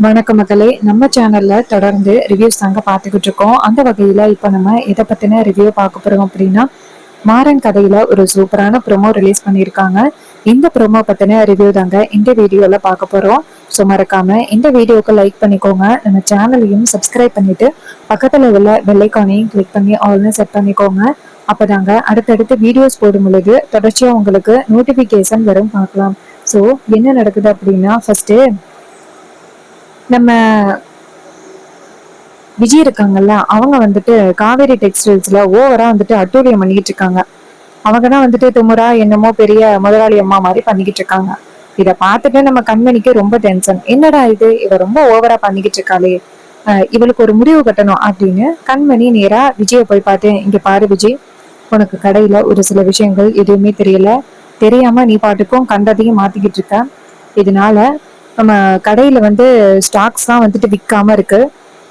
வணக்கம் மக்களே, நம்ம சேனல்ல தொடர்ந்து ரிவ்யூஸ் தாங்க பார்த்துக்கிட்டு இருக்கோம். அந்த வகையில இப்ப நம்ம எதை பத்தின ரிவ்யூ பார்க்க போறோம் அப்படின்னா, மாறன் கதையில ஒரு சூப்பரான ப்ரோமோ ரிலீஸ் பண்ணியிருக்காங்க. இந்த ப்ரோமோ பத்தின ரிவ்யூ தாங்க இந்த வீடியோல பார்க்க போறோம். ஸோ மறக்காம இந்த வீடியோக்கு லைக் பண்ணிக்கோங்க, நம்ம சேனலையும் சப்ஸ்கிரைப் பண்ணிட்டு பக்கத்துல உள்ள பெல்லைக்கானையும் கிளிக் பண்ணி ஆல்னு செட் பண்ணிக்கோங்க. அப்பதாங்க அடுத்தடுத்து வீடியோஸ் போடும் பொழுது தொடர்ச்சியா உங்களுக்கு நோட்டிபிகேஷன் வரும், பார்க்கலாம். ஸோ என்ன நடக்குது அப்படின்னா, ஃபர்ஸ்ட் நம்ம விஜய் இருக்காங்கல்ல, அவங்க வந்துட்டு காவேரி டெக்ஸ்டைல்ஸ்ல ஓவரா வந்துட்டு அட்டூழியம் பண்ணிக்கிட்டு இருக்காங்க. அவங்க தான் வந்துட்டு துமுறா என்னமோ பெரிய முதலாளி அம்மா மாதிரி பண்ணிக்கிட்டு இருக்காங்க. இத பார்த்துட்டு நம்ம கண்மணிக்கு ரொம்ப டென்ஷன். என்னடா இது, இவ ரொம்ப ஓவரா பண்ணிக்கிட்டு இருக்காளே, இவளுக்கு ஒரு முடிவு கட்டணும் அப்படின்னு கண்மணி நேரா விஜய போய் பார்த்தேன். இங்க பாரு விஜய், உனக்கு கடையில ஒரு சில விஷயங்கள் எதுவுமே தெரியல, தெரியாம நீ பாட்டுக்கும் கண்டதையும் மாத்திக்கிட்டு இருக்க. இதனால நம்ம கடையில வந்து ஸ்டாக்ஸ் தான் வந்துட்டு விற்காம இருக்கு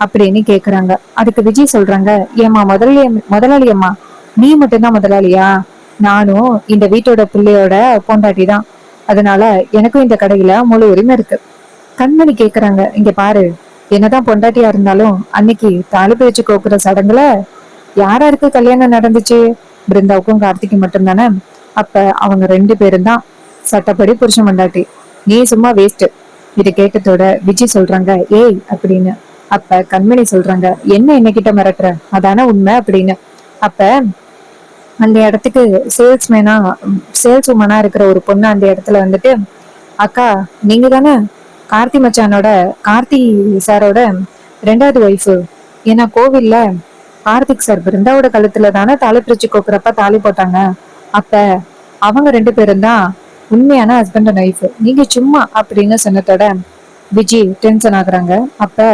அப்படின்னு கேக்குறாங்க. அதுக்கு விஜய் சொல்றாங்க, ஏமா முதலாளி அம்மா, நீ மட்டும்தான் முதலாளியா? நானும் இந்த வீட்டோட பிள்ளையோட பொண்டாட்டி தான். அதனால எனக்கும் இந்த கடையில முழு உரிமை இருக்கு. கண்மணி கேக்குறாங்க, இங்க பாரு, என்னதான் பொண்டாட்டியா இருந்தாலும் அன்னைக்கு தாலி பிரிச்சு கோக்குற சடங்குல யாராருக்கு கல்யாணம் நடந்துச்சு? பிருந்தாவுக்கும் கார்த்திக்கும் மட்டும்தானே. அப்ப அவங்க ரெண்டு பேரும் தான் சட்டப்படி புருஷன் பொண்டாட்டி. நீ சும்மா வேஸ்ட். இதை கேட்டதோட விஜய் சொல்றாங்க, ஏய் அப்படின்னு. அப்ப கண்மணி சொல்றாங்க, என்ன என்னகிட்ட மிரட்டுற, அதான உண்மை அப்படின்னு. அப்ப அந்த இடத்துக்கு சேல்ஸ் உமனா இருக்கிற ஒரு பொண்ணு அந்த இடத்துல வந்துட்டு, அக்கா, நீங்க தானே கார்த்தி சாரோட ரெண்டாவது ஒய்ஃபு? ஏன்னா கோவில்ல கார்த்திக் சார் பிருந்தாவோட கழுத்துல தானே தாலி பிரிச்சு கோக்குறப்ப தாலி போட்டாங்க. அப்ப அவங்க ரெண்டு பேரும் தான் உண்மையான ஹஸ்பண்ட் அண்ட் ஒய்ஃப். நீங்க சும்மா அப்படின்னு சொன்னதோட விஜய் டென்ஷன் ஆகுறாங்க. அப்ப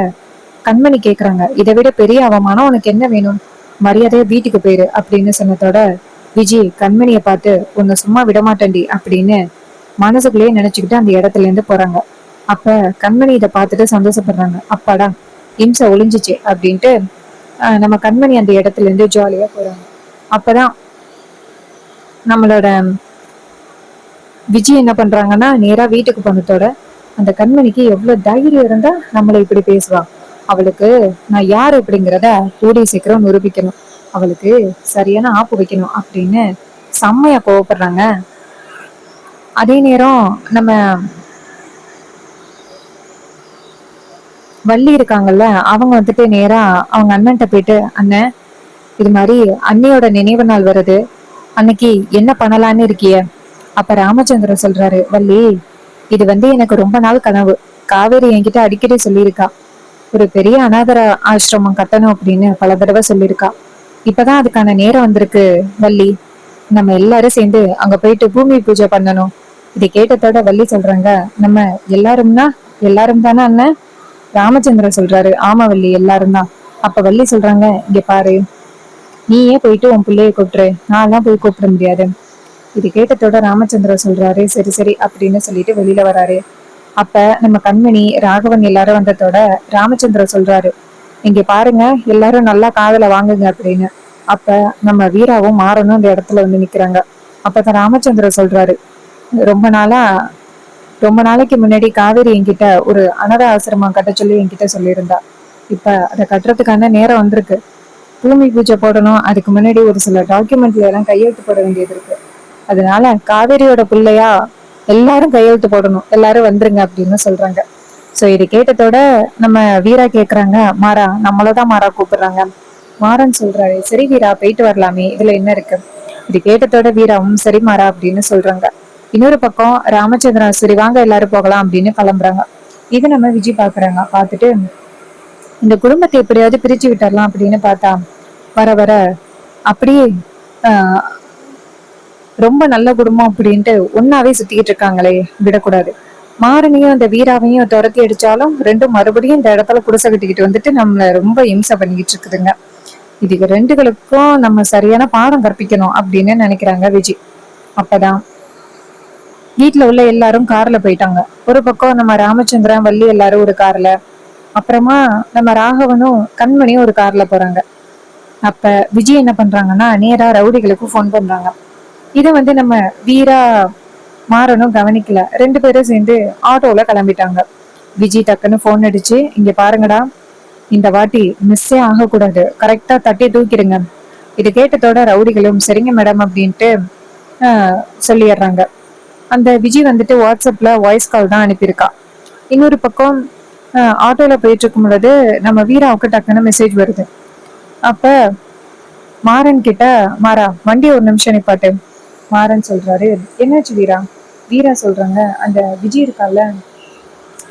கண்மணி கேக்குறாங்க, இதை விட பெரிய அவமானம் உனக்கு என்ன வேணும்? மரியாதையா வீட்டுக்கு போயிரு அப்படின்னு சொன்னதோட விஜய் கண்மணிய பார்த்து, உன்னை சும்மா விடமாட்டேன்டி அப்படின்னு மனசுக்குள்ளேயே நினைச்சுக்கிட்டு அந்த இடத்துல இருந்து போறாங்க. அப்ப கண்மணி இதை பார்த்துட்டு சந்தோஷப்படுறாங்க. அப்பாடா, இம்சை ஒளிஞ்சிச்சு அப்படின்ட்டு நம்ம கண்மணி அந்த இடத்துல இருந்து ஜாலியா போறாங்க. அப்பதான் நம்மளோட விஜய் என்ன பண்றாங்கன்னா, நேரா வீட்டுக்கு போனதோட அந்த கண்மணிக்கு எவ்வளவு தைரியம் இருந்தா நம்மளை இப்படி பேசுவா, அவளுக்கு நான் யாரு அப்படிங்கிறத கூடிய சீக்கிரம் நிரூபிக்கணும், அவளுக்கு சரியான ஆப்பு வைக்கணும் அப்படின்னு செம்மையா கோவப்படுறாங்க. அதே நேரம் நம்ம வள்ளி இருக்காங்கல்ல, அவங்க வந்துட்டு நேரா அவங்க அண்ணன்ட்ட போயிட்டு, அண்ணன், இது மாதிரி அண்ணியோட நினைவு நாள் வருது, அன்னைக்கு என்ன பண்ணலான்னு இருக்கிய? அப்ப ராமச்சந்திரன் சொல்றாரு, வள்ளி, இது வந்து எனக்கு ரொம்ப நாள் கனவு. காவேரி என்கிட்ட அடிக்கடி சொல்லியிருக்கா, ஒரு பெரிய அனாதர ஆசிரமம் கட்டணும் அப்படின்னு பல தடவை சொல்லியிருக்கா. இப்பதான் அதுக்கான நேரம் வந்திருக்கு வள்ளி. நம்ம எல்லாரும் சேர்ந்து அங்க போயிட்டு பூமி பூஜை பண்ணணும். இதை கேட்டதோட வள்ளி சொல்றாங்க, நம்ம எல்லாரும் தானே அண்ணன்? ராமச்சந்திரன் சொல்றாரு, ஆமா வள்ளி, எல்லாரும் தான். அப்ப வள்ளி சொல்றாங்க, இங்க பாரு, நீயே போயிட்டு உன் பிள்ளைய கூப்பிட்டுரு, நான் எல்லாம் போய் கூப்பிட முடியாது. இது கேட்டதோட ராமச்சந்திரன் சொல்றாரு, சரி சரி அப்படின்னு சொல்லிட்டு வெளியில வராரு. அப்ப நம்ம கண்மணி ராகவன் எல்லாரும் வந்ததோட ராமச்சந்திரன் சொல்றாரு, இங்க பாருங்க, எல்லாரும் நல்லா காதல வாங்குங்க அப்படின்னு. அப்ப நம்ம வீராவும் மாறனும் அந்த இடத்துல வந்து நிக்கிறாங்க. அப்பதான் ராமச்சந்திரன் சொல்றாரு, ரொம்ப நாளா ரொம்ப நாளைக்கு முன்னாடி காவேரி என்கிட்ட ஒரு அனாதை ஆசிரமம் கட்ட சொல்லி என்கிட்ட சொல்லியிருந்தா. இப்ப அதை கட்டுறதுக்கான நேரம் வந்திருக்கு. பூமி பூஜை போடணும், அதுக்கு முன்னாடி ஒரு சில டாக்குமெண்ட்ல எல்லாம் கையெழுத்து போட வேண்டியது இருக்கு. அதனால காவேரியோட பிள்ளையா எல்லாரும் கையெழுத்து போடணும், எல்லாரும் வந்துருங்க அப்படின்னு சொல்றாங்க. சோ இது கேட்டதோட நம்ம வீரா கேக்குறாங்க, மாறா, நம்மளதான் மாறா கூப்பிடுறாங்க. மாறன் சொல்றாரு, சரி வீரா, போயிட்டு வரலாமே, இதுல என்ன இருக்கு? இது கேட்டதோட வீராவும் சரி மாறா அப்படின்னு சொல்றாங்க. இன்னொரு பக்கம் ராமச்சந்திரன், சரி வாங்க எல்லாரும் போகலாம் அப்படின்னு கிளம்புறாங்க. இது நம்ம விஜய் பாக்குறாங்க. பார்த்துட்டு இந்த குடும்பத்தை எப்படியாவது பிரிச்சு விட்டுறலாம் அப்படின்னு பார்த்தா, வர வர அப்படியே ஆஹ் ரொம்ப நல்ல குடும்பம் அப்படின்ட்டு ஒன்னாவே சுத்திக்கிட்டு இருக்காங்களே, விடக்கூடாது. மாறனையும் அந்த வீராவையும் துரத்தி அடிச்சாலும் ரெண்டும் மறுபடியும் இந்த இடத்துல குடிசை கட்டிக்கிட்டு வந்துட்டு நம்மள ரொம்ப இம்சை பண்ணிக்கிட்டு இருக்குதுங்க. இதுக்கு ரெண்டுகளுக்கும் நம்ம சரியான பாடம் கற்பிக்கணும் அப்படின்னு நினைக்கிறாங்க விஜய். அப்பதான் வீட்டுல உள்ள எல்லாரும் கார்ல போயிட்டாங்க. ஒரு பக்கம் நம்ம ராமச்சந்திரன் வள்ளி எல்லாரும் ஒரு கார்ல, அப்புறமா நம்ம ராகவனும் கண்மணியும் ஒரு கார்ல போறாங்க. அப்ப விஜய் என்ன பண்றாங்கன்னா, நேரா ரவுடிகளுக்கு போன் பண்றாங்க. இத வந்து நம்ம வீரா மாறனும் கவனிக்கல. ரெண்டு பேரும் சேர்ந்து ஆட்டோல கிளம்பிட்டாங்க. விஜய் டக்குன்னு போன் அடிச்சு, இங்க பாருங்கடா, இந்த வாட்டி மிஸ்ஸே ஆகக்கூடாது, கரெக்டா தட்டி தூக்கிடுங்க. இது கேட்டதோட ரவுடிகளும் சரிங்க மேடம் அப்படின்ட்டு சொல்லிடுறாங்க. அந்த விஜய் வந்துட்டு வாட்ஸ்அப்ல வாய்ஸ் கால் தான் அனுப்பியிருக்கா. இன்னொரு பக்கம் ஆட்டோல போயிட்டு இருக்கும் பொழுது நம்ம வீராவுக்கு டக்குன்னு மெசேஜ் வருது. அப்ப மாறன் கிட்ட, மாறா வண்டி ஒரு நிமிஷம் நிப்பாட்டு. மாறன் சொல்றாரு, என்னாச்சு வீரா? வீரா சொல்றாங்க, அந்த விஜய் இருக்கால,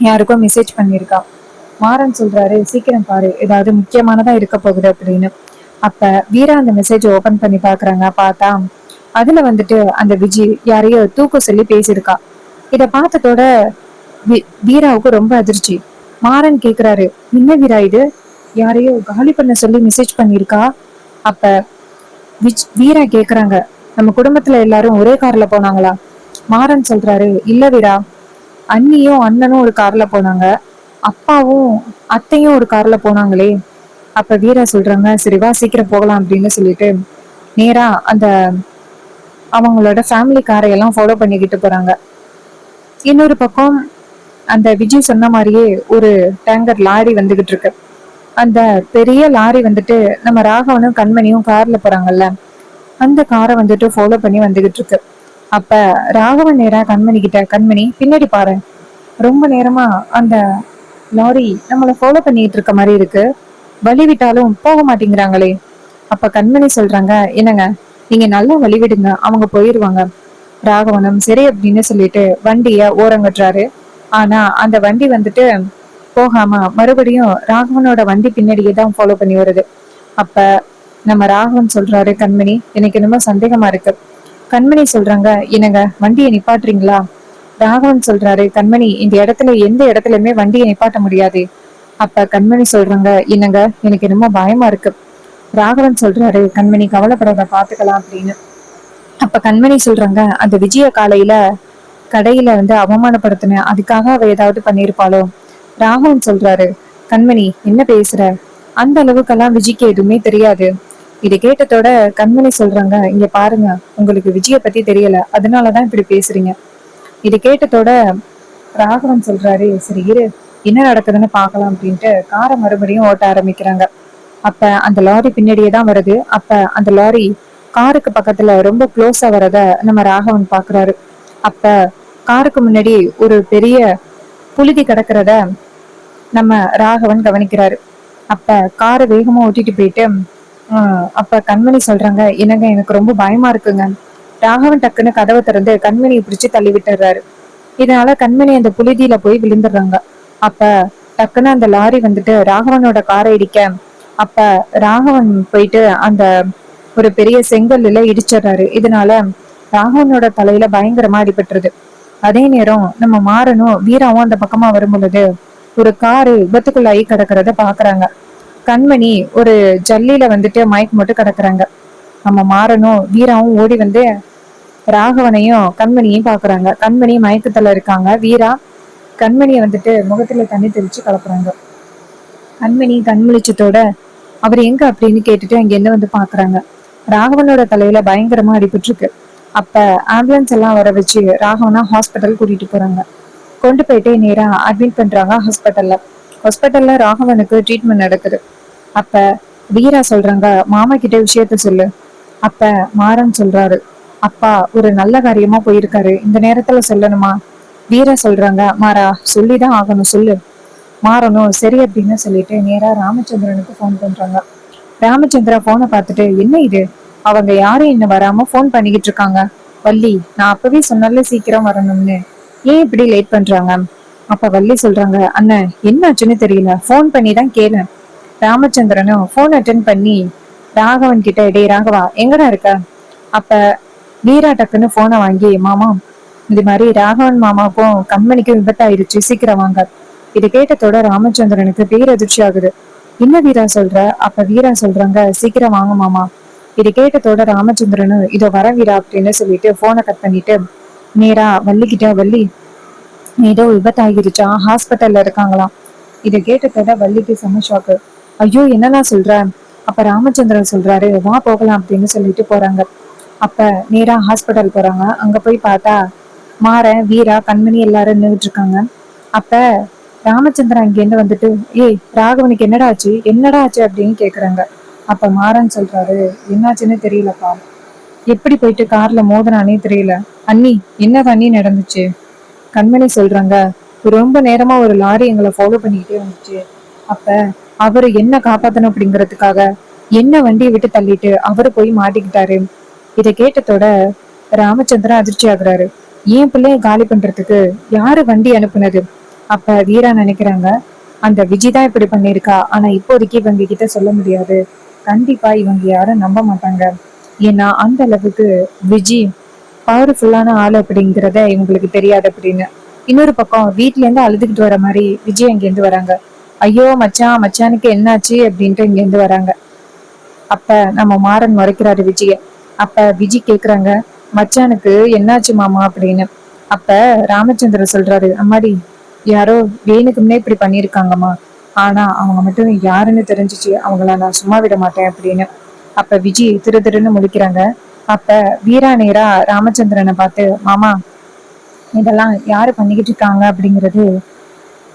யாருக்கோ மெசேஜ் பண்ணியிருக்கா. மாறன் சொல்றாரு, சீக்கிரம் பாரு, ஏதாவது முக்கியமானதா இருக்க போகுது அப்படின்னு. அப்ப வீரா அந்த மெசேஜ் ஓபன் பண்ணி பாக்குறாங்க. பார்த்தா அதுல வந்துட்டு அந்த விஜய் யாரையோ தூக்க சொல்லி பேசியிருக்கா. இத பார்த்ததோட வீராவுக்கு ரொம்ப அதிர்ச்சி. மாறன் கேக்குறாரு, என்ன வீரா இது, யாரையோ காலி பண்ண சொல்லி மெசேஜ் பண்ணிருக்கா? அப்ப வீரா கேக்குறாங்க, நம்ம குடும்பத்துல எல்லாரும் ஒரே கார்ல போனாங்களா? மாறன் சொல்றாரு, இல்ல வீரா, அண்ணியும் அண்ணனும் ஒரு கார்ல போனாங்க, அப்பாவும் அத்தையும் ஒரு கார்ல போனாங்களே. அப்ப வீரா சொல்றாங்க, சரிவா சீக்கிரம் போகலாம் அப்படின்னு சொல்லிட்டு நேரா அந்த அவங்களோட ஃபேமிலி காரை எல்லாம் ஃபாலோ பண்ணிக்கிட்டு போறாங்க. இன்னொரு பக்கம் அந்த விஜய் சொன்ன மாதிரியே ஒரு டேங்கர் லாரி வந்துகிட்டு இருக்கு. அந்த பெரிய லாரி வந்துட்டு நம்ம ராகவனும் கண்மணியும் கார்ல போறாங்கல்ல, அந்த காரை வந்துட்டு ஃபாலோ பண்ணி வந்துகிட்டு இருக்கு. அப்ப ராகவன் நேரா கண்மணி கிட்ட, கண்மணி பின்னாடி பாரு, ரொம்ப நேரமா அந்த லாரி நம்மளை ஃபாலோ பண்ணிட்டு இருக்க மாதிரி இருக்கு, வழி விட்டாலும் போக மாட்டேங்கிறாங்களே. அப்ப கண்மணி சொல்றாங்க, என்னங்க நீங்க நல்லா வழி விடுங்க, அவங்க போயிருவாங்க. ராகவனும் சரி அப்படின்னு சொல்லிட்டு வண்டிய ஓரங்கட்டுறாரு. ஆனா அந்த வண்டி வந்துட்டு போகாம மறுபடியும் ராகவனோட வண்டி பின்னாடியே தான் ஃபாலோ பண்ணி வருது. அப்ப நம்ம ராகவன் சொல்றாரு, கண்மணி எனக்கு என்னமோ சந்தேகமா இருக்கு. கண்மணி சொல்றாங்க, என்னங்க வண்டியை நிப்பாட்டுறீங்களா? ராகவன் சொல்றாரு, கண்மணி இந்த இடத்துல எந்த இடத்துலயுமே வண்டியை நிப்பாட்ட முடியாது. அப்ப கண்மணி சொல்றாங்க, என்னங்க எனக்கு என்னமோ பயமா இருக்கு. ராகவன் சொல்றாரு, கண்மணி கவலைப்படாத, பாத்துக்கலாம் அப்படின்னு. அப்ப கண்மணி சொல்றாங்க, அந்த விஜய காலையில கடையில வந்து அவமானப்படுத்தின, அதுக்காக அவ ஏதாவது பண்ணிருப்பாளோ? ராகவன் சொல்றாரு, கண்மணி என்ன பேசுற, அந்த அளவுக்கெல்லாம் விஜய்க்கு எதுவுமே தெரியாது. இதை கேட்டதோட கண்மணி சொல்றாங்க, இங்க பாருங்க, உங்களுக்கு விஜய பத்தி தெரியல, அதனாலதான் இப்படி பேசுறீங்க. இது கேட்டதோட ராகவன் சொல்றாரு, சரி இரு, என்ன நடக்குதுன்னு பாக்கலாம் அப்படின்ட்டு காரை மறுபடியும் ஓட்ட ஆரம்பிக்கிறாங்க. அப்ப அந்த லாரி பின்னாடியே தான் வருது. அப்ப அந்த லாரி காருக்கு பக்கத்துல ரொம்ப க்ளோஸா வரத நம்ம ராகவன் பாக்குறாரு. அப்ப காருக்கு முன்னாடி ஒரு பெரிய புழுதி கிடக்குறத நம்ம ராகவன் கவனிக்கிறாரு. அப்ப காரை வேகமா ஓட்டிட்டு போயிட்டு அப்ப கண்மணி சொல்றாங்க, என்னங்க எனக்கு ரொம்ப பயமா இருக்குங்க. ராகவன் டக்குன்னு கதவை திறந்து கண்மணியை பிடிச்சு தள்ளி விட்டுறாரு. இதனால கண்மணி அந்த புழுதியில போய் விழுந்துடுறாங்க. அப்ப டக்குன்னு அந்த லாரி வந்துட்டு ராகவனோட காரை இடிக்க, அப்ப ராகவன் போயிட்டு அந்த ஒரு பெரிய செங்கல்ல இடிச்சிடுறாரு. இதனால ராகவனோட தலையில பயங்கரமா அடிபட்டுருது. அதே நேரம் நம்ம மாறனும் வீராவும் அந்த பக்கமா வரும் பொழுது ஒரு காரு விபத்துக்குள்ளாகி கிடக்குறத பாக்குறாங்க. கண்மணி ஒரு ஜல்லியில வந்துட்டு மயக்கம் போட்டு கிடக்குறாங்க. நம்ம மாறனும் வீராவும் ஓடி வந்து ராகவனையும் கண்மணியையும் பாக்குறாங்க. கண்மணி மயக்கத்துல இருக்காங்க. வீரா கண்மணியை வந்துட்டு முகத்துல தண்ணி தெளிச்சு கலப்புறாங்க. கண்மணி கண்முழிச்சத்தோட அவர் எங்க அப்படின்னு கேட்டுட்டு அங்க என்ன வந்து பாக்குறாங்க. ராகவனோட தலையில பயங்கரமா அடிபட்டு இருக்கு. அப்ப ஆம்புலன்ஸ் எல்லாம் வர வச்சு ராகவனா ஹாஸ்பிட்டல் கூட்டிட்டு போறாங்க. கொண்டு போயிட்டு நேரா அட்மிட் பண்றாங்க ஹாஸ்பிட்டல்ல. ஹாஸ்பிட்டல்ல ராகவனுக்கு ட்ரீட்மெண்ட் நடக்குது. அப்ப வீரா சொல்றாங்க, மாமா கிட்ட விஷயத்த சொல்லு. அப்ப மாறன் சொல்றாரு, அப்பா ஒரு நல்ல காரியமா போயிருக்காரு, இந்த நேரத்துல சொல்லணுமா? வீரா சொல்றாங்க, மாறா சொல்லிதான் ஆகணும், சொல்லு. மாறணும் சரி அப்படின்னு சொல்லிட்டு நேரா ராமச்சந்திரனுக்கு போன் பண்றாங்க. ராமச்சந்திரா போனை பார்த்துட்டு, என்ன இது, அவங்க யாரும் இன்னும் வராம போன் பண்ணிக்கிட்டு இருக்காங்க. வள்ளி, நான் அப்பவே சொன்னால சீக்கிரம் வரணும்னு, ஏன் இப்படி லேட் பண்றாங்க? அப்ப வள்ளி சொல்றாங்க, அண்ணன் என்னாச்சுன்னு தெரியல, போன் பண்ணி தான் கேளு. ராமச்சந்திரனும் போன் அட்டன் பண்ணி ராகவன் கிட்ட, டே ராகவா எங்கடா இருக்க? அப்ப வீரா டக்குன்னு போனை வாங்கி, மாமா இது மாதிரி ராகவன் மாமாவுக்கும் கண்மணிக்கும் விபத்தாயிருச்சு, சீக்கிரம் வாங்க. இதை கேட்டதோட ராமச்சந்திரனுக்கு பேரதிர்ச்சி ஆகுது. என்ன வீரா சொல்ற? அப்ப வீரா சொல்றாங்க, சீக்கிரம் வாங்க மாமா. இது கேட்டதோட ராமச்சந்திரனும் இதோ வர வீரா அப்படின்னு சொல்லிட்டு போனை கட் பண்ணிட்டு நேரா வள்ளிக்கிட்ட, வள்ளி ஏதோ விபத்தாகிருச்சா, ஹாஸ்பிட்டல்ல இருக்காங்களாம். இதை கேட்டதோட வள்ளிக்கு செம ஷாக்கு. ஐயோ என்னன்னா சொல்ற? அப்ப ராமச்சந்திரன் சொல்றாரு, வா போகலாம் அப்படின்னு சொல்லிட்டு போறாங்க. அப்ப நேரா ஹாஸ்பிட்டல் போறாங்க. அங்க போய் பார்த்தா மாறன் வீரா கண்மணி எல்லாரும் நின்றுட்டு இருக்காங்க. அப்ப ராமச்சந்திரன் இங்கேருந்து வந்துட்டு, ஏய் ராகவனுக்கு என்னடா ஆச்சு, என்னடா ஆச்சு அப்படின்னு கேக்குறாங்க. அப்ப மாறன் சொல்றாரு, என்னாச்சுன்னு தெரியலப்பா, எப்படி போயிட்டு கார்ல மோதனானே தெரியல. அண்ணி, என்ன அண்ணி நடந்துச்சு? கண்மணி சொல்றாங்க, ரொம்ப நேரமா ஒரு லாரி எங்களை ஃபாலோ பண்ணிக்கிட்டே வந்துச்சு. அப்ப அவரு என்ன காப்பாத்தணும் அப்படிங்கறதுக்காக என்ன வண்டியை விட்டு தள்ளிட்டு அவரு போய் மாட்டிக்கிட்டாரு. இதை கேட்டதோட ராமச்சந்திரன் அதிர்ச்சி ஆகுறாரு. ஏன் பிள்ளைய காலி பண்றதுக்கு யாரு வண்டி அனுப்புனது? அப்ப வீரா நினைக்கிறாங்க, அந்த விஜய் தான் இப்படி பண்ணிருக்கா. ஆனா இப்போதைக்கு இவங்க கிட்ட சொல்ல முடியாது. கண்டிப்பா இவங்க யாரும் நம்ப மாட்டாங்க. ஏன்னா அந்த அளவுக்கு விஜய் பவர்ஃபுல்லான ஆள் அப்படிங்கிறத இவங்களுக்கு தெரியாது அப்படின்னு. இன்னொரு பக்கம் வீட்ல இருந்து அழுதுகிட்டு வர மாதிரி விஜய் அங்க இருந்து வராங்க. ஐயோ மச்சான், மச்சானுக்கு என்னாச்சு அப்படின்ட்டு இங்க இருந்து வராங்க. அப்ப நம்ம மாறன் முறைக்கிறாரு விஜய. அப்ப விஜய் கேக்குறாங்க, மச்சானுக்கு என்னாச்சு மாமா அப்படின்னு. அப்ப ராமச்சந்திரன் சொல்றாரு, அம்மாடி, யாரோ வேணுக்குன்னே இப்படி பண்ணிருக்காங்கம்மா. ஆனா அவங்க மட்டும் யாருன்னு தெரிஞ்சிச்சு, அவங்கள நான் சும்மா விட மாட்டேன் அப்படின்னு. அப்ப விஜய் திரு திருன்னு முழிக்கிறாங்க. அப்ப வீரா நேரா ராமச்சந்திரனை பார்த்து, மாமா, இதெல்லாம் யாரு பண்ணிக்கிட்டு இருக்காங்க அப்படிங்கிறது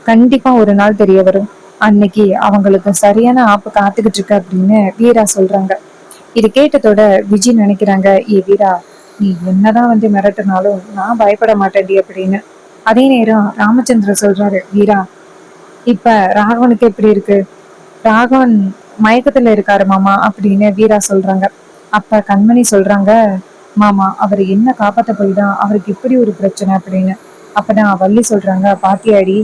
கண்டிப்பா ஒரு நாள் தெரிய வரும். அன்னைக்கு அவங்களுக்கு சரியான ஆப்பு காத்துக்கிட்டு இருக்கு அப்படின்னு வீரா சொல்றாங்க. இது கேட்டதோட விஜய் நினைக்கிறாங்க, ஏ வீரா, நீ என்னதான் வந்து மிரட்டினாலும் நான் பயப்பட மாட்டேன்டி அப்படின்னு. அதே நேரம் ராமச்சந்திரன் சொல்றாரு, வீரா, இப்ப ராகவனுக்கு எப்படி இருக்கு? ராகவன் மயக்கத்துல இருக்காரு மாமா அப்படின்னு வீரா சொல்றாங்க. அப்ப கண்மணி சொல்றாங்க, மாமா, அவர் என்ன காப்பாத்த போய் தான் அவருக்கு இப்படி ஒரு பிரச்சனை அப்படின்னு. அப்பதான் வள்ளி சொல்றாங்க, பாத்தியாடி,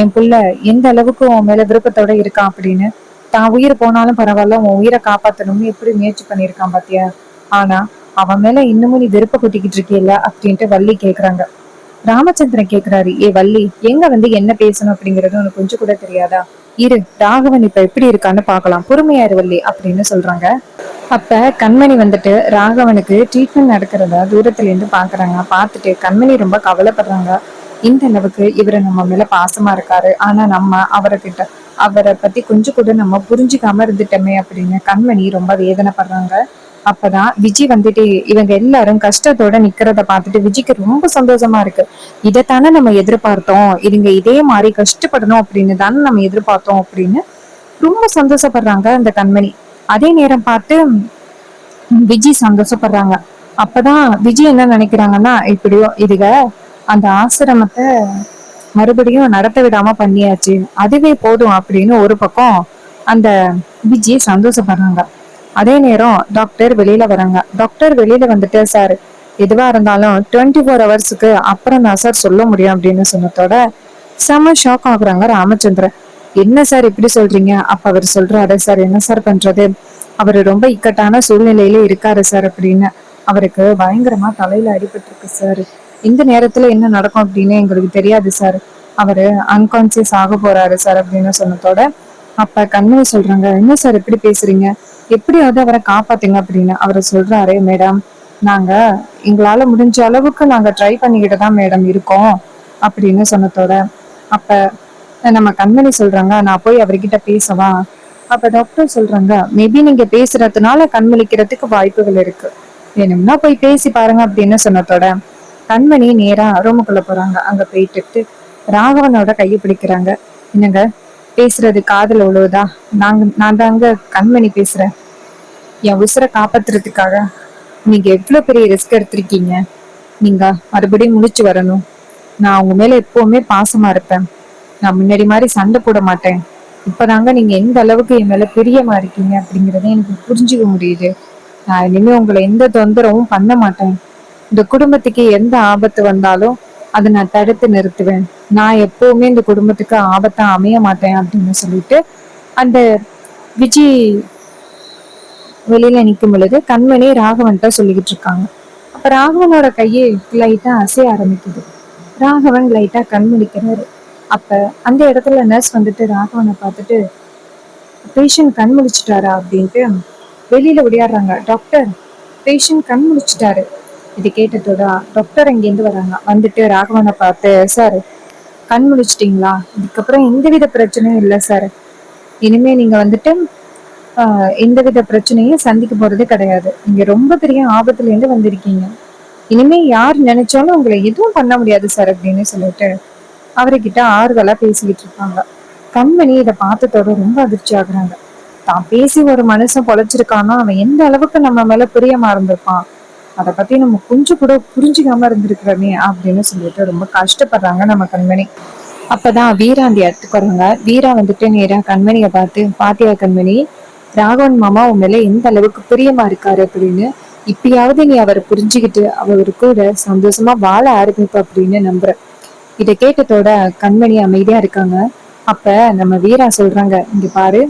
என் புள்ள எந்த அளவுக்கு உன் மேல விருப்பத்தோட இருக்கான் அப்படின்னு. தான் உயிர் போனாலும் பரவாயில்ல, உன் உயிரை காப்பாத்தணும்னு எப்படி முயற்சி பண்ணிருக்கான் பாத்தியா. ஆனா அவன் மேல இன்னமும் நீ விருப்ப கொட்டிக்கிட்டு இருக்கியல்ல அப்படின்ட்டு வள்ளி கேக்குறாங்க. ராமச்சந்திரன் கேக்குறாரு, ஏ வள்ளி, எங்க வந்து என்ன பேசணும் அப்படிங்கறது உனக்கு கொஞ்சம் கூட தெரியாதா? இரு, ராகவன் இப்ப எப்படி இருக்கான்னு பாக்கலாம், பொறுமையா இரு வள்ளி அப்படின்னு சொல்றாங்க. அப்ப கண்மணி வந்துட்டு ராகவனுக்கு ட்ரீட்மெண்ட் நடக்கிறத தூரத்துல இருந்து பாக்குறாங்க. பார்த்துட்டு கண்மணி ரொம்ப கவலைப்படுறாங்க. இந்த அளவுக்கு இவரு நம்ம மேல பாசமா இருக்காரு, ஆனா நம்ம அவரை பத்தி கொஞ்சம் கூட நம்ம புரிஞ்சுக்காம இருந்துட்டோமே அப்படின்னு கண்மணி ரொம்ப வேதனைப்படுறாங்க. அப்பதான் விஜய் வந்துட்டு இவங்க எல்லாரும் கஷ்டத்தோட நிக்கிறத பார்த்துட்டு விஜய்க்கு ரொம்ப சந்தோஷமா இருக்கு. இதைத்தானே நம்ம எதிர்பார்த்தோம், இதுங்க இதே மாதிரி கஷ்டப்படணும் அப்படின்னு தானே நம்ம எதிர்பார்த்தோம் அப்படின்னு ரொம்ப சந்தோஷப்படுறாங்க அந்த கண்மணி. அதே நேரம் பார்த்து விஜய் சந்தோஷப்படுறாங்க. அப்பதான் விஜய் என்ன நினைக்கிறாங்கன்னா, இப்படியோ இதுக அந்த ஆசிரமத்தை மறுபடியும் நடத்த விடாம பண்ணியாச்சு, அதுவே போதும் அப்படின்னு ஒரு பக்கம் அந்த விஜய் சந்தோஷப்படுறாங்க. அதே நேரம் டாக்டர் வெளியில வராங்க. டாக்டர் வெளியில வந்துட்டு, சார், எதுவா இருந்தாலும் 24 ஹவர்ஸுக்கு அப்புறம் தான் சார் சொல்ல முடியும் அப்படின்னு சொன்னதோட செம ஷாக் ஆகுறாங்க ராமச்சந்திரன். என்ன சார் இப்படி சொல்றீங்க? அப்ப அவர் சொல்றாரு, சார் என்ன சார் பண்றது, அவரு ரொம்ப இக்கட்டான சூழ்நிலையில இருக்காரு சார் அப்படின்னு. அவருக்கு பயங்கரமா தலையில அடிபட்டு இருக்கு சார். இந்த நேரத்துல என்ன நடக்கும் அப்படின்னு எங்களுக்கு தெரியாது சார். அவரு அன்கான்சியஸ் ஆக போறாரு சார் அப்படின்னு சொன்னதோட அப்ப கண்மணி சொல்றாங்க, என்ன சார் இப்படி பேசுறீங்க, எப்படியாவது அவரை காப்பாத்துங்க அப்படின்னு. அவரை சொல்றாரு, மேடம், நாங்க எங்களால முடிஞ்ச அளவுக்கு நாங்க ட்ரை பண்ணிக்கிட்டு தான் மேடம் இருக்கோம் அப்படின்னு சொன்னதோட அப்ப நம்ம கண்மணி சொல்றாங்க, நான் போய் அவர்கிட்ட பேசவா? அப்ப டாக்டர் சொல்றாங்க, மேபி நீங்க பேசுறதுனால கண்மொழிக்கிறதுக்கு வாய்ப்புகள் இருக்கு, வேணும்னா போய் பேசி பாருங்க அப்படின்னு சொன்னதோட கண்மணி நேரா ரூமுக்குள்ள போறாங்க. அங்க போயிட்டு ராகவனோட கையை பிடிக்கிறாங்க. என்னங்க, பேசுறது காதுல உழுவுதா? நான் தாங்க கண்மணி பேசுறேன். என் உசுரை காப்பாத்துறதுக்காக நீங்க எவ்வளவு பெரிய ரிஸ்க் எடுத்திருக்கீங்க. நீங்க மறுபடியும் முடிச்சு வரணும். நான் உங்க மேல எப்பவுமே பாசமா இருப்பேன். நான் முன்னாடி மாதிரி சண்டை போட மாட்டேன். இப்பதாங்க நீங்க எந்த அளவுக்கு என் மேல பிரியமா இருக்கீங்க அப்படிங்கறத எனக்கு புரிஞ்சுக்க முடியுது. நான் இனிமே உங்களை எந்த தொந்தரவும் பண்ண மாட்டேன். இந்த குடும்பத்துக்கு எந்த ஆபத்து வந்தாலும் அதை நான் தடுத்து நிறுத்துவேன். நான் எப்பவுமே இந்த குடும்பத்துக்கு ஆபத்தா அமைய மாட்டேன் அப்படின்னு சொல்லிட்டு அந்த விஜய் வெளியில நிக்கும் பொழுது கண்மணி ராகவன்கிட்ட சொல்லிக்கிட்டு இருக்காங்க. அப்ப ராகவனோட கையை லைட்டா அசைய ஆரம்பிக்குது. ராகவன் லைட்டா கண் முழிக்கிறாரு. அப்ப அந்த இடத்துல நர்ஸ் வந்துட்டு ராகவனை பார்த்துட்டு, பேஷண்ட் கண் முழிச்சிட்டாரா அப்படின்ட்டு வெளியில விளையாடுறாங்க. டாக்டர், பேஷண்ட் கண் முழிச்சிட்டாரு. இது கேட்டதோட டாக்டர் அங்கேருந்து வராங்க. வந்துட்டு ராகவனை பார்த்து, சார், கண் முழிச்சிட்டீங்களா? இதுக்கப்புறம் எந்தவித பிரச்சனையும் இல்லை சார். இனிமே நீங்க வந்துட்டு எந்தவித பிரச்சனையும் சந்திக்க போறது கிடையாது. நீங்க ரொம்ப பெரிய ஆபத்துல இருந்து வந்திருக்கீங்க. இனிமே யார் நினைச்சாலும் உங்களை எதுவும் பண்ண முடியாது சார் அப்படின்னு சொல்லிட்டு அவர்கிட்ட ஆறுதலா பேசிக்கிட்டு இருப்பாங்க. கண்மணி இதை பார்த்ததோட ரொம்ப அதிர்ச்சி ஆகுறாங்க. தான் பேசி ஒரு மனுஷன் பொழைச்சிருக்கான்னா அவன் எந்த அளவுக்கு நம்ம மேல பிரியமா இருந்திருப்பான், அதை பத்தி நம்ம கொஞ்சம் கூட புரிஞ்சுக்காம இருந்திருக்கிறோமே அப்படின்னு சொல்லிட்டு ரொம்ப கஷ்டப்படுறாங்க நம்ம கண்மணி. அப்பதான் வீரா அந்த இடத்துக்கு வராங்க. வீரா வந்துட்டு நேரா கண்மணியை பார்த்து, பாத்தியா கண்மணி, ராகவன் மாமா உன் மேல எந்த அளவுக்கு பிரியமா இருக்காரு அப்படின்னு, இப்பயாவது நீ அவரை புரிஞ்சுக்கிட்டு அவரு கூட சந்தோஷமா வாழ ஆரம்பிப்ப அப்படின்னு நம்புறேன். இதை கேட்டதோட கண்மணி அமைதியா இருக்காங்க. அப்ப நம்ம வீரா சொல்றாங்க, இங்க பாரு,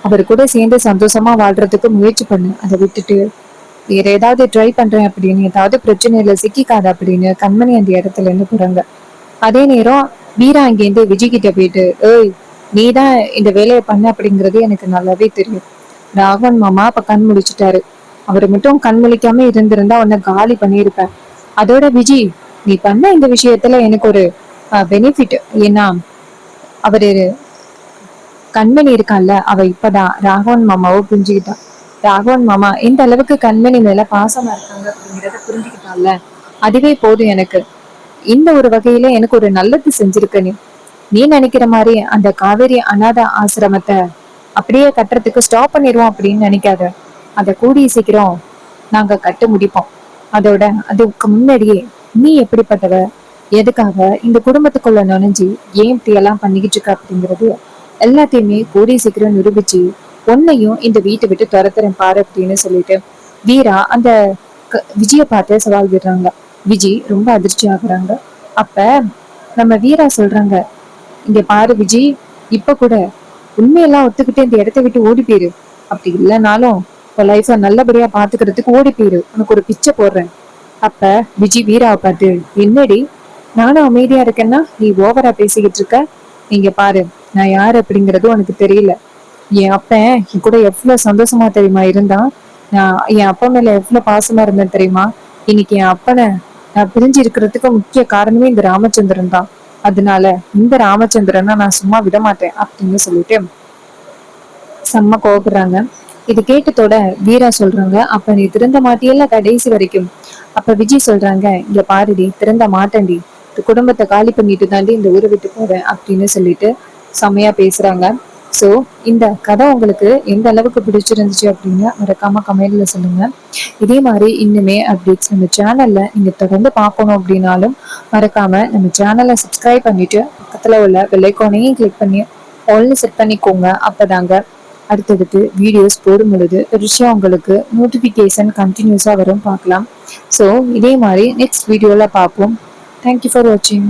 அவர் கூட சேர்ந்து சந்தோஷமா வாழ்றதுக்கு முயற்சி பண்ணு, அதை விட்டுட்டு வேற ஏதாவது ட்ரை பண்றேன் அப்படின்னு ஏதாவது பிரச்சனையில சிக்கிக்காத அப்படின்னு கண்மணி அந்த இடத்துல இருந்து போறாங்க. அதே நேரம் வீரா அங்கேருந்து விஜய் கிட்ட போயிட்டு, ஏய், நீதான் இந்த வேலையை பண்ண அப்படிங்கிறது எனக்கு நல்லாவே தெரியும். ராகவன் மாமா அப்ப கண் முழிச்சிட்டாரு. அவரு மட்டும் கண் முழிக்காம இருந்திருந்தா உன்னை காலி பண்ணியிருப்பேன். அதோட விஜய், நீ பண்ண இந்த விஷயத்துல எனக்கு ஒரு பெனிஃபிட். ஏன்னா அவரு கண்மணி இருக்கான்ல, அவ இப்பதான் ராகவன் மாமாவை புரிஞ்சுக்கிட்டா. ராகவன் மாமா எந்த அளவுக்கு கண்மணி மேல பாசமா இருக்காங்க அப்படிங்கிறத புரிஞ்சுக்கிட்டான்ல, அதுவே போதும் எனக்கு. இந்த ஒரு வகையில எனக்கு ஒரு நல்லது செஞ்சிருக்க நீ. நீ நினைக்கிற மாதிரி அந்த காவேரி அநாத ஆசிரமத்தை அப்படியே கட்டுறதுக்கு ஸ்டாப் பண்ணிடுவோம் அப்படின்னு நினைக்காத. அதை கூடிய சீக்கிரம் நாங்க கட்ட முடிப்போம். அதோட அதுக்கு முன்னாடியே நீ எப்படிப்பட்டவ, எதுக்காக இந்த குடும்பத்துக்குள்ள நுழைஞ்சு ஏன் இப்படி எல்லாம் பண்ணிக்கிட்டு இருக்க அப்படிங்கிறது எல்லாத்தையுமே கூடிய சீக்கிரம் நிரூபிச்சு உன்னையும் இந்த வீட்டை விட்டு துரத்துறேன் பாரு அப்படின்னு சொல்லிட்டு வீரா அந்த விஜய பார்த்து சவால் விடுறாங்க. விஜய் ரொம்ப அதிர்ச்சி ஆகுறாங்க. அப்ப நம்ம வீரா சொல்றாங்க, இங்க பாரு விஜய், இப்ப கூட உண்மையெல்லாம் ஒத்துக்கிட்டு இந்த இடத்த விட்டு ஓடி போயிரு. அப்படி இல்லைனாலும் உன் லைஃப நல்லபடியா பாத்துக்கிறதுக்கு ஓடி போயிரு, உனக்கு ஒரு பிச்சை போடுறேன். அப்ப விஜய் வீராவை பார்த்து, என்னடி நானும் அமைதியா இருக்கேன்னா நீ ஓவரா பேசிக்கிட்டு இருக்க, இங்க பாரு, நான் யாரு அப்படிங்கறது உனக்கு தெரியல. என் அப்பன் என் கூட எவ்வளவு சந்தோஷமா தெரியுமா இருந்தான், நான் என் அப்பா மேல எவ்வளவு பாசமா இருந்தேன் தெரியுமா. இன்னைக்கு என் அப்பனை நான் பிரிஞ்சு இருக்கிறதுக்கு முக்கிய காரணமே இந்த ராமச்சந்திரன் தான். அதனால இந்த ராமச்சந்திரனை நான் சும்மா விட மாட்டேன் அப்படின்னு சொல்லிட்டு செம்ம கோபப்படுறாங்க. இது கேட்டதோட வீரா சொல்றாங்க, அப்ப நீ திருந்த மாட்டியல்ல கடைசி வரைக்கும். அப்ப விஜய் சொல்றாங்க, இங்க பாருடி, திருந்த மாட்டேன்டி, இந்த குடும்பத்தை காலி பண்ணிட்டு தாண்டி இந்த ஊரை விட்டு போறேன் அப்படின்னு சொல்லிட்டு செம்மையா பேசுறாங்க. ஸோ இந்த கதை உங்களுக்கு எந்த அளவுக்கு பிடிச்சிருந்துச்சு அப்படின்னு மறக்காம கமெண்ட்ல சொல்லுங்க. இதே மாதிரி இன்னுமே அப்டேட்ஸ் நம்ம சேனல்ல நீங்க தொடர்ந்து பார்க்கணும் அப்படின்னாலும் மறக்காம நம்ம சேனலை சப்ஸ்கிரைப் பண்ணிட்டு பக்கத்துல உள்ள பெல் ஐகானையும் கிளிக் பண்ணி ஆல்னு செட் பண்ணிக்கோங்க. அப்பதாங்க அடுத்தடுத்து வீடியோஸ் போடும் பொழுது விஷயம் உங்களுக்கு நோட்டிஃபிகேஷன் கண்டினியூஸா வரும், பார்க்கலாம். ஸோ இதே மாதிரி நெக்ஸ்ட் வீடியோல பார்ப்போம். தேங்க்யூ ஃபார் வாட்சிங்.